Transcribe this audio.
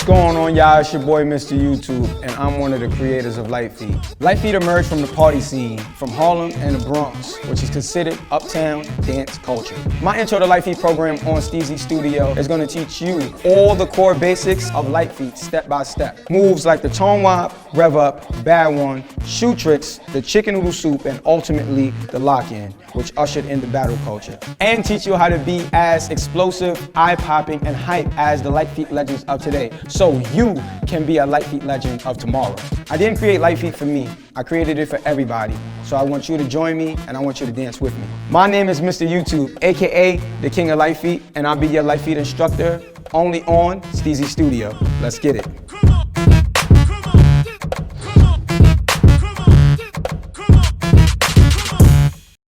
What's going on, y'all? It's your boy, Mr. YouTube, and I'm one of the creators of Lite Feet. Lite Feet emerged from the party scene from Harlem and the Bronx, which is considered uptown dance culture. My intro to Lite Feet program on STEEZY Studio is going to teach you all the core basics of Lite Feet step by step. Moves like the tone wop, rev up, bad one, shoe tricks, the chicken noodle soup, and ultimately the lock-in, which ushered in the battle culture. And teach you how to be as explosive, eye-popping, and hype as the Lite Feet legends of today, so you can be a Lite Feet legend of tomorrow. I didn't create Lite Feet for me, I created it for everybody. So I want you to join me and I want you to dance with me. My name is Mr. YouTube, aka the King of Lite Feet, and I'll be your Lite Feet instructor only on STEEZY Studio. Let's get it.